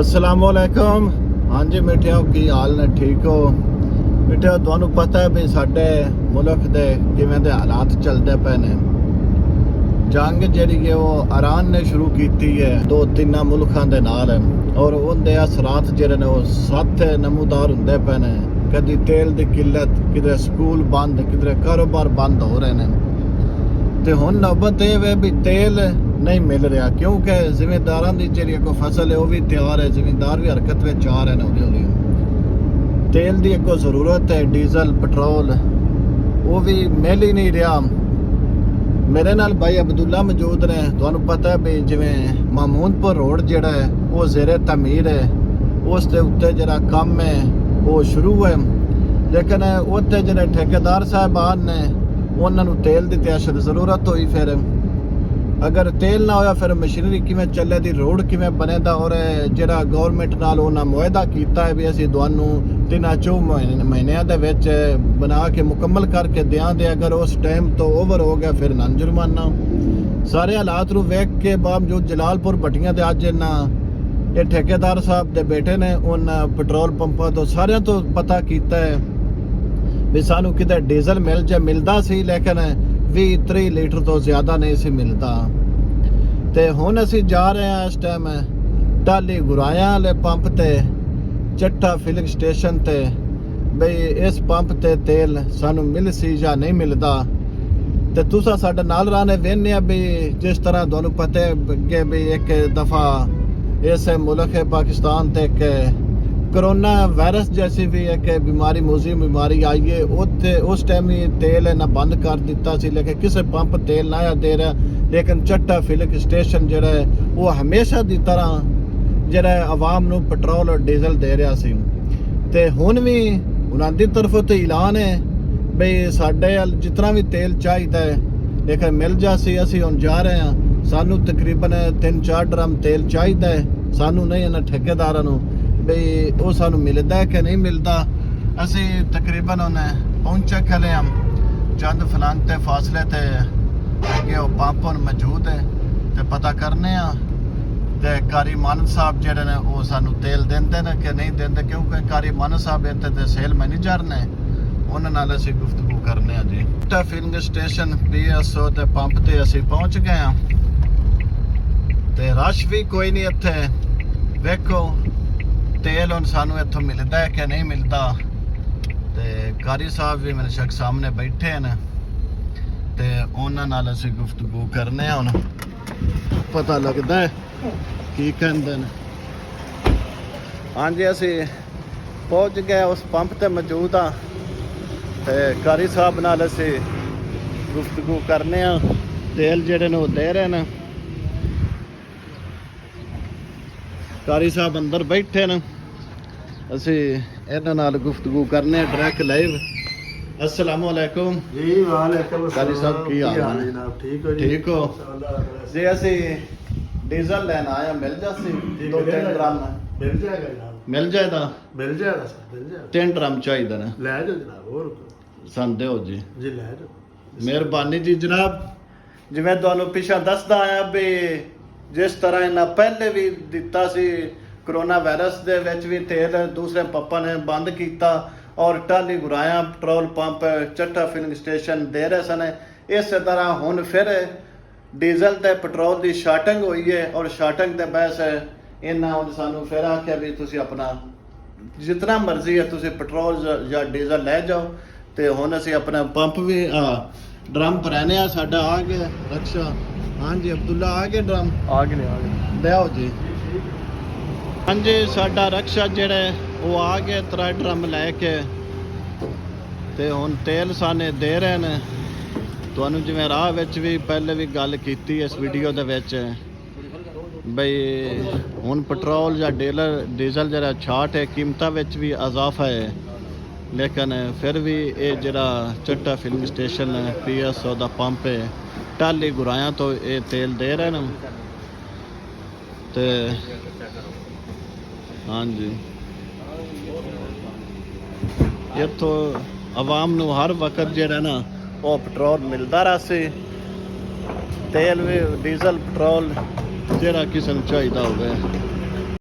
अस्सलामुअलैकुम। हाँ जी मिठियो, की हाल ने? ठीक हो मिठियो? तुहानू पता है भी साडे मुल्क दे किवें दे हालात चलते पे ने। जंग जिहड़ी है वो ईरान ने शुरू की है दो तीन मुल्कों के नाल, और उनके असरात जिहड़े ने वो 7 नमूदार हुंदे पे ने। कदी तेल की किल्लत, किधरे स्कूल बंद, किधरे कारोबार बंद हो रहे हैं। तो हुण नौबत ये वे भी तेल नहीं मिल रहा, क्योंकि जिमीदारां दी जिहड़ी कोई फसल है वो भी तैयार है, जिमीदार भी हरकत में आ रहे हैं हौली हौली। तेल की एक जरूरत है, डीजल पेट्रोल वो भी मिल ही नहीं रहा। मेरे नाल भाई अब्दुल्ला मौजूद ने। तुहानू पता है भी जिवें मामूनपुर रोड जिहड़ा है वो ज़ेरे तमीर है, उस दे उत्ते जिहड़ा काम है वो शुरू है, लेकिन उत्ते जिहड़े ठेकेदार साहबान ने उन्होंने तेल की तो अशद जरूरत हुई। फिर अगर तेल ना होया फिर मशीनरी किवें चलेगी, रोड किवें बनेगा। और जिहड़ा गौरमेंट नाल उन्होंने मुआहदा किया है भी असीं तुहानू 3-4 महीनों के विच बना के मुकम्मल करके देंगे। अगर उस टाइम तो ओवर हो गया फिर नन जुर्माना। सारे हालात नूं वेख के बावजूद जलालपुर भट्टियां दे अज ये ठेकेदार साहब के बेटे ने उन पेट्रोल पंपों तो सारियां तो पता किया है भी सानू किते डीजल मिलता सी, लेकिन 20-30 लीटर तो ज़्यादा नहीं सी मिलता। तो हुण असीं जा रहे हैं इस टाइम टाली गुराया वाले पंप ते चट्टा फिलिंग स्टेशन ते, बई इस पंप ते तेल सानू मिल सी या नहीं मिलता। तो तुसा साडे नाल रहने वेन्ने भी, जिस तरह तुहानू पता है भी एक दफ़ा इस मुल्क पाकिस्तान ते एक कोरोना वायरस जैसी भी एक बीमारी, मूजिम बीमारी आई है। उस टाइम ही तेल ना बंद कर दिता सी, लेकिन किसी पंप तेल ना दे रहा। लेकिन चट्टा फिलिंग स्टेशन जिहड़ा है वो हमेशा की तरह जिहड़ा आवाम नूं पेट्रोल और डीजल दे रहा सी। ते हुण भी उन्हां दी तरफों तो ऐलान है बई साडे जितना भी तेल चाहिए है लेकिन मिल जासी। असीं हुण जा रहे हैं, सानू तकरीबन 3-4 ड्रम तेल चाहिए है, सानू नहीं इन्हां ठेकेदारां नूं बई वो सानू मिलता है कि नहीं मिलता। असी तकरीबन उन्हें पहुंचे खले हम चंद फलांते फासले ते अगे वो पंप मौजूद है, तो पता करने ते कारी मानद साहब जिहड़े ने वो सानू तेल देंदे ने कि नहीं देंदे, क्योंकि कारी मानद साहब इत्थे ते सेल मैनेजर ने, उन्हां नाल असीं गुफ्तगू करने जी। टा फिलिंग स्टेशन PSO ते पंप ते असीं पहुंच गए हैं। ते रश भी कोई नहीं इत्थे। वेखो तेल हुण सानू इत्थों मिलता है कि नहीं मिलता। ते कारी साहब भी मेरे शक सामने बैठे हैं, ते उन्हां नाल असीं गुफ्तगू करने हुण पता लगता है की कहंदे ने। हाँ जी, असीं पहुंच गए उस पंप ते मौजूद हाँ, ते कारी साहब नाल असीं गुफ्तगू करने। तेल जिहड़े ने वो दे रहे हैं। कारी साहब अंदर बैठे न, असी इन्हां नाल गुफ्तगू करने डायरेक्ट लाइव। अस्सलाम वालेकुम जी। वालेकुम कारी साहब, की हाल है जनाब? ठीक हो जी? ठीक हो जी। असी डीजल लेना आया, मिल जासी 2-3 ड्रम? मिल जाएगा जनाब, मिल जाएगा। मिल जाएगा सर, मिल जाएगा। 3 ड्रम चाहिए ने, ले जाओ जनाब। और सन दिओ जी, जी ले जाओ। मेहरबानी जी जनाब। जिवें तुहानू पिछा दसदा आया भी जिस तरह इन्हें पहले भी दिता सी, कोरोना वायरस दे विच भी तेल दूसरे पंपां ने बंद किया, और टाली गुराया पेट्रोल पंप चट्टा फिलिंग स्टेशन दे रहे सन। इस तरह हुण फिर डीजल ते पेट्रोल की शार्टिंग हुई है, और शार्टिंग के बहस इन्हां हुण सानू फिर आख्या भी तुसीं अपना जितना मर्जी है तुसीं पेट्रोल या डीजल लै जाओ। तो हुण असीं अपना पंप भी ड्रम भराने साडा आ गया रक्षा। हाँ जी अब्दुल्ला, आ गए ड्रम? आ गए लियाओ जी। हाँ जी, साडा रक्षा जिहड़ा वो आ गया 3 ड्रम लैके, ते हुण तेल साने दे रहे हैं। तुहानू जिवें राह विच भी पहले भी गल कीती इस वीडियो दे विच बई हुण पेट्रोल या डीजल जिहड़ा 66 है, कीमतां विच भी इजाफा है, लेकिन फिर भी ये जिहड़ा चट्टा फिलिंग स्टेशन PSO दा पंप है टाली गुराया तो ये तेल दे रहे हैं। तो हाँ जी, इत्थों आवाम नूं हर वक्त जिहड़ा ना वो पेट्रोल मिलता रहा सी। तेल भी डीजल पेट्रोल जिहड़ा किसी नूं चाहिदा होवे